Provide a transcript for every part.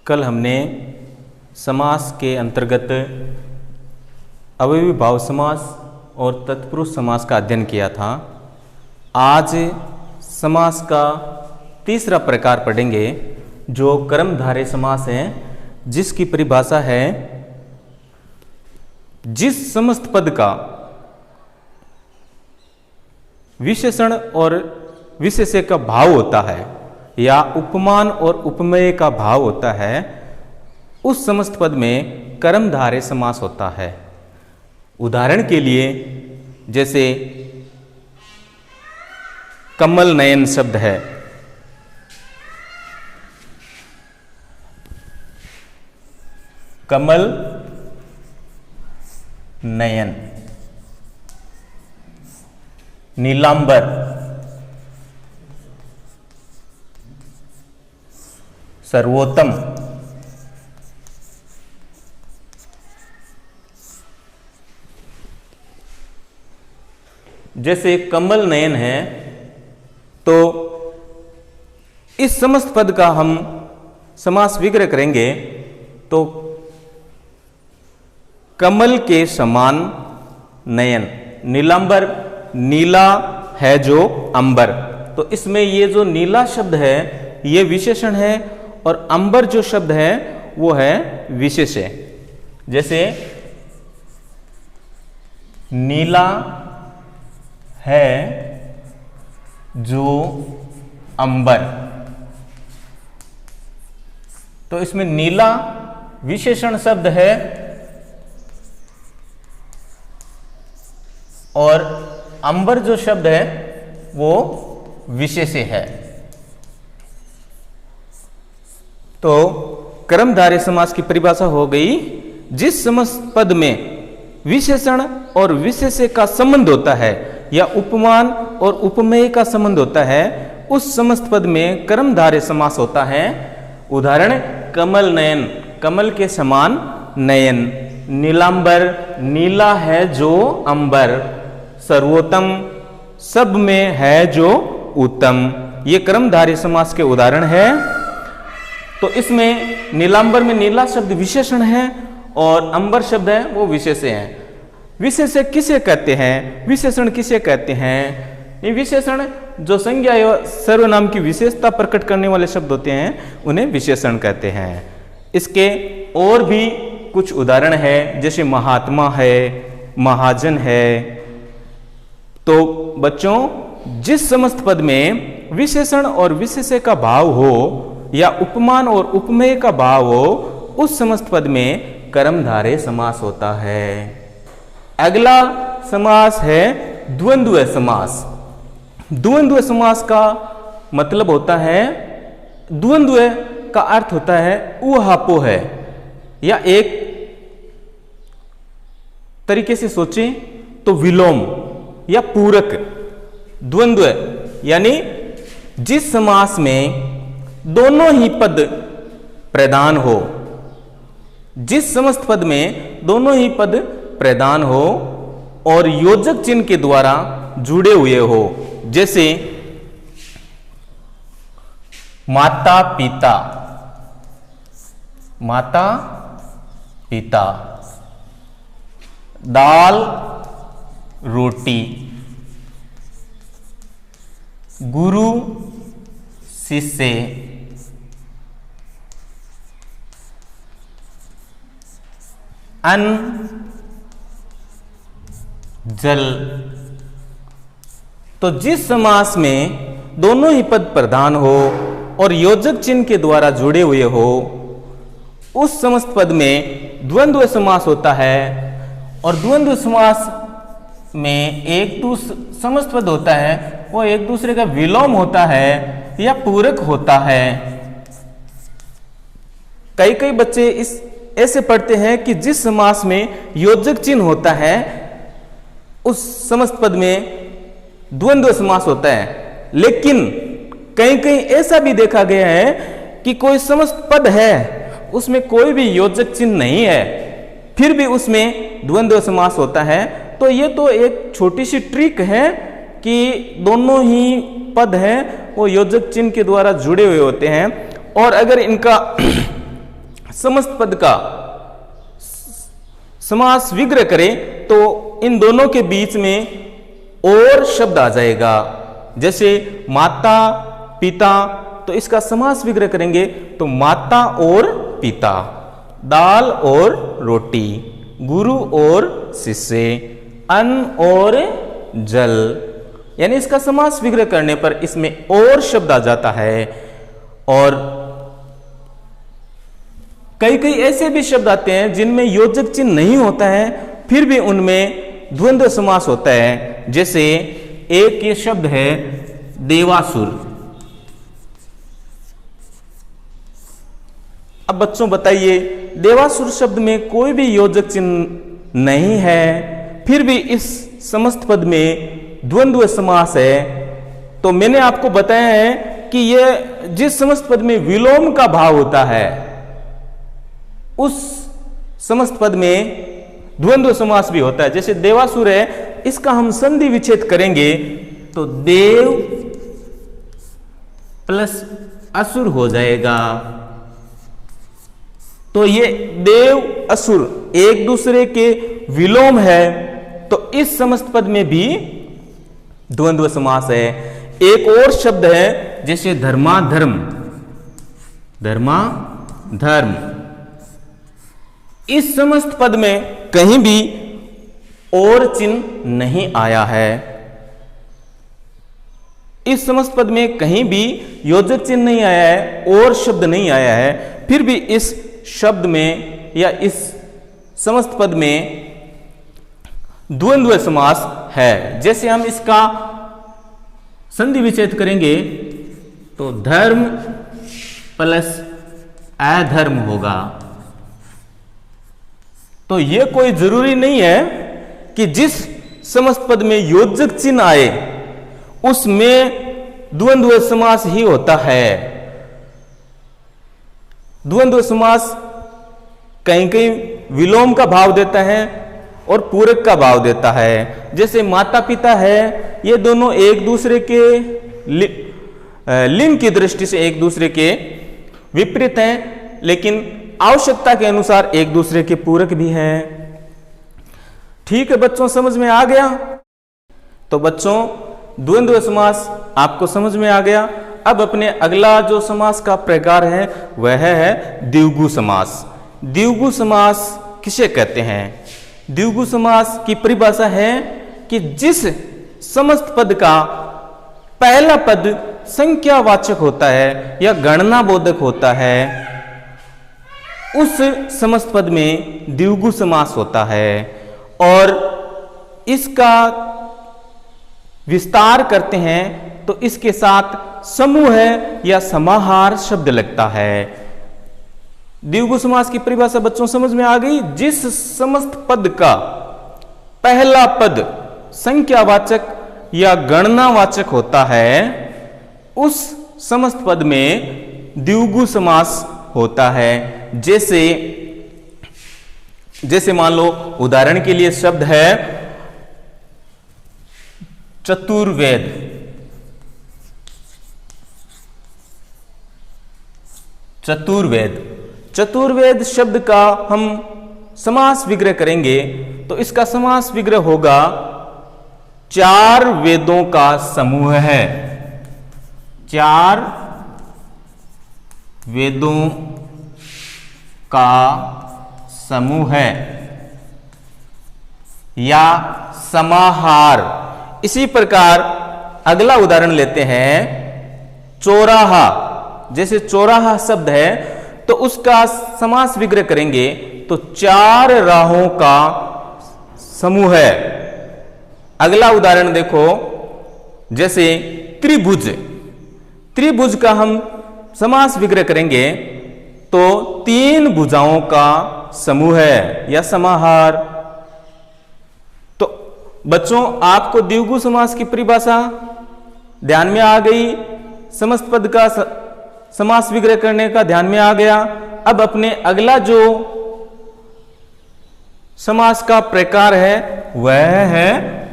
कल हमने समास के अंतर्गत अवयवी भाव समास और तत्पुरुष समास का अध्ययन किया था। आज समास का तीसरा प्रकार पढ़ेंगे जो कर्मधारय समास है, जिसकी परिभाषा है जिस समस्त पद का विशेषण और विशेष्य का भाव होता है या उपमान और उपमेय का भाव होता है, उस समस्त पद में कर्मधारय समास होता है। उदाहरण के लिए जैसे कमल नयन शब्द है, कमल नयन, नीलांबर, सर्वोत्तम, जैसे कमल नयन है तो इस समस्त पद का हम समास विग्रह करेंगे तो कमल के समान नयन, नीलांबर, नीला है जो अंबर, तो इसमें ये जो नीला शब्द है ये विशेषण है और अंबर जो शब्द है वो है विशेष्य। जैसे नीला है जो अंबर, तो इसमें नीला विशेषण शब्द है और अंबर जो शब्द है वो विशेष्य है। तो कर्मधारय समास की परिभाषा हो गई, जिस समस्त पद में विशेषण और विशेष्य का संबंध होता है या उपमान और उपमेय का संबंध होता है, उस समस्त पद में कर्मधारय समास होता है। उदाहरण कमल नयन, कमल के समान नयन, नीलांबर, नीला है जो अंबर, सर्वोत्तम, सब में है जो उत्तम, ये कर्मधारय समास के उदाहरण है। तो इसमें नीलांबर में नीला शब्द विशेषण है और अंबर शब्द है वो विशेष्य है। विशेष्य किसे कहते हैं, विशेषण किसे कहते हैं? ये विशेषण जो संज्ञा एवं सर्वनाम की विशेषता प्रकट करने वाले शब्द होते हैं उन्हें विशेषण कहते हैं। इसके और भी कुछ उदाहरण है, जैसे महात्मा है, महाजन है। तो बच्चों, जिस समस्त पद में विशेषण और विशेष्य का भाव हो या उपमान और उपमेय का भाव हो, उस समस्त पद में कर्मधारय समास होता है। अगला समास है द्वंद्व समास। द्वंद्व समास का मतलब होता है, द्वंद्व का अर्थ होता है ऊहापोह है, या एक तरीके से सोचें तो विलोम या पूरक। द्वंद्व यानी जिस समास में दोनों ही पद प्रधान हो, जिस समस्त पद में दोनों ही पद प्रधान हो और योजक चिन्ह के द्वारा जुड़े हुए हो। जैसे माता पिता, माता पिता, दाल रोटी, गुरु शिष्य, अन्न जल। तो जिस समास में दोनों ही पद प्रधान हो और योजक चिन्ह के द्वारा जुड़े हुए हो, उस समस्त पद में द्वंद्व समास होता है। और द्वंद्व समास में एक समस्त पद होता है वो एक दूसरे का विलोम होता है या पूरक होता है। कई कई बच्चे इस ऐसे पढ़ते हैं कि जिस समास में योजक चिन्ह होता है उस समस्त पद में द्वंद्व समास होता है, लेकिन कहीं कहीं ऐसा भी देखा गया है कि कोई समस्त पद है उसमें कोई भी योजक चिन्ह नहीं है, फिर भी उसमें द्वंद्व समास होता है। तो ये तो एक छोटी सी ट्रिक है कि दोनों ही पद हैं वो योजक चिन्ह के द्वारा जुड़े हुए होते हैं, और अगर इनका समस्त पद का समास विग्रह करें तो इन दोनों के बीच में और शब्द आ जाएगा। जैसे माता पिता, तो इसका समास विग्रह करेंगे तो माता और पिता, दाल और रोटी, गुरु और शिष्य, अन्न और जल, यानी इसका समास विग्रह करने पर इसमें और शब्द आ जाता है। और कई कई ऐसे भी शब्द आते हैं जिनमें योजक चिन्ह नहीं होता है, फिर भी उनमें द्वंद्व समास होता है। जैसे एक ये शब्द है देवासुर। अब बच्चों बताइए, देवासुर शब्द में कोई भी योजक चिन्ह नहीं है, फिर भी इस समस्त पद में द्वंद्व समास है। तो मैंने आपको बताया है कि यह जिस समस्त पद में विलोम का भाव होता है उस समस्त पद में द्वंद्व समास भी होता है। जैसे देवासुर है, इसका हम संधि विच्छेद करेंगे तो देव प्लस असुर हो जाएगा। तो ये देव असुर एक दूसरे के विलोम है, तो इस समस्त पद में भी द्वंद्व समास है। एक और शब्द है जैसे धर्माधर्म, धर्माधर्म, इस समस्त पद में कहीं भी और चिन्ह नहीं आया है। इस समस्त पद में कहीं भी योजक चिन्ह नहीं आया है, और शब्द नहीं आया है, फिर भी इस शब्द में या इस समस्त पद में द्वंद्व समास है। जैसे हम इसका संधि विच्छेद करेंगे तो धर्म प्लस अधर्म होगा। तो यह कोई जरूरी नहीं है कि जिस समस्त पद में योजक चिन्ह आए उसमें द्वंद्व समास ही होता है। द्वंद्व समास कहीं कहीं विलोम का भाव देता है और पूरक का भाव देता है। जैसे माता पिता है, ये दोनों एक दूसरे के लिंग की दृष्टि से एक दूसरे के विपरीत हैं, लेकिन आवश्यकता के अनुसार एक दूसरे के पूरक भी हैं। ठीक है बच्चों, समझ में आ गया? तो बच्चों द्वंद्व समास आपको समझ में आ गया। अब अपने अगला जो समास का प्रकार है वह है द्विगु समास। द्विगु समास किसे कहते हैं? द्विगु समास की परिभाषा है कि जिस समस्त पद का पहला पद संख्यावाचक होता है या गणना बोधक होता है, उस समस्त पद में द्विगु समास होता है। और इसका विस्तार करते हैं तो इसके साथ समूह या समाहार शब्द लगता है। द्विगु समास की परिभाषा बच्चों समझ में आ गई? जिस समस्त पद का पहला पद संख्यावाचक या गणनावाचक होता है उस समस्त पद में द्विगु समास होता है। जैसे मान लो उदाहरण के लिए शब्द है चतुर्वेद। चतुर्वेद, चतुर्वेद शब्द का हम समास विग्रह करेंगे तो इसका समास विग्रह होगा चार वेदों का समूह है। चार वेदों का समूह है या समाहार। इसी प्रकार अगला उदाहरण लेते हैं चौराहा। जैसे चौराहा शब्द है तो उसका समास विग्रह करेंगे तो चार राहों का समूह है। अगला उदाहरण देखो, जैसे त्रिभुज। त्रिभुज का हम समास विग्रह करेंगे तो तीन भुजाओं का समूह है या समाहार। तो बच्चों आपको द्विगु समास की परिभाषा ध्यान में आ गई, समस्त पद का समास विग्रह करने का ध्यान में आ गया। अब अपने अगला जो समास का प्रकार है वह है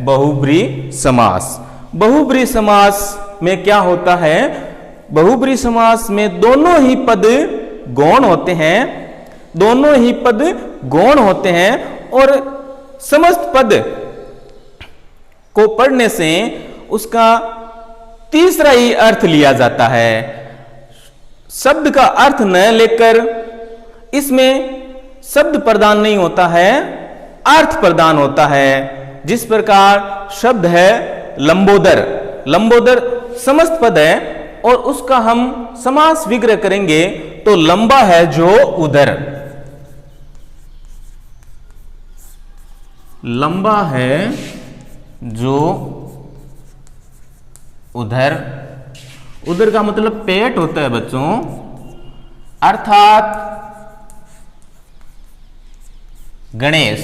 बहुब्रीहि समास। बहुब्रीहि समास में क्या होता है? बहुब्रीहि समास में दोनों ही पद गौण होते हैं दोनों ही पद गौण होते हैं और समस्त पद को पढ़ने से उसका तीसरा ही अर्थ लिया जाता है। शब्द का अर्थ न लेकर इसमें शब्द प्रदान नहीं होता है, अर्थ प्रदान होता है। जिस प्रकार शब्द है लंबोदर, लंबोदर समस्त पद है और उसका हम समास विग्रह करेंगे तो लंबा है जो उधर, लंबा है जो उधर, उधर का मतलब पेट होता है बच्चों, अर्थात गणेश।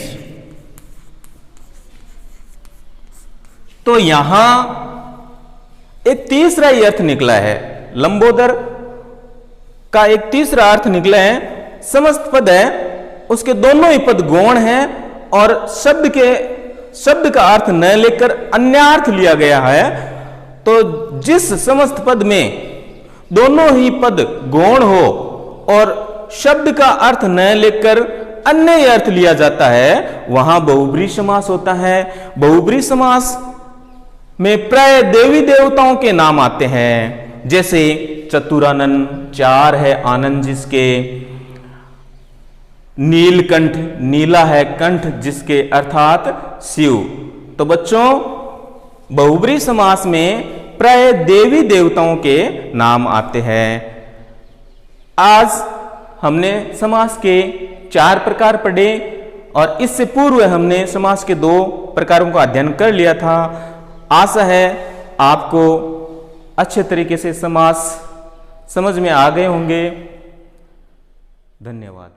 तो यहां एक तीसरा ही अर्थ निकला है, लंबोदर का एक तीसरा अर्थ निकला है। समस्त पद है, उसके दोनों ही पद गौण हैं और शब्द का अर्थ न लेकर अन्यार्थ लिया गया है। तो जिस समस्त पद में दोनों ही पद गौण हो और शब्द का अर्थ न लेकर अन्य अर्थ लिया जाता है, वहां बहुब्री समास होता है। बहुब्री समास में प्राय देवी देवताओं के नाम आते हैं, जैसे चतुरानन, चार है आनंद जिसके, नीलकंठ, नीला है कंठ जिसके अर्थात शिव। तो बच्चों बहुब्री समास में प्राय देवी देवताओं के नाम आते हैं। आज हमने समास के 4 प्रकार पढ़े और इससे पूर्व हमने समास के 2 प्रकारों का अध्ययन कर लिया था। आशा है आपको अच्छे तरीके से समास समझ में आ गए होंगे। धन्यवाद।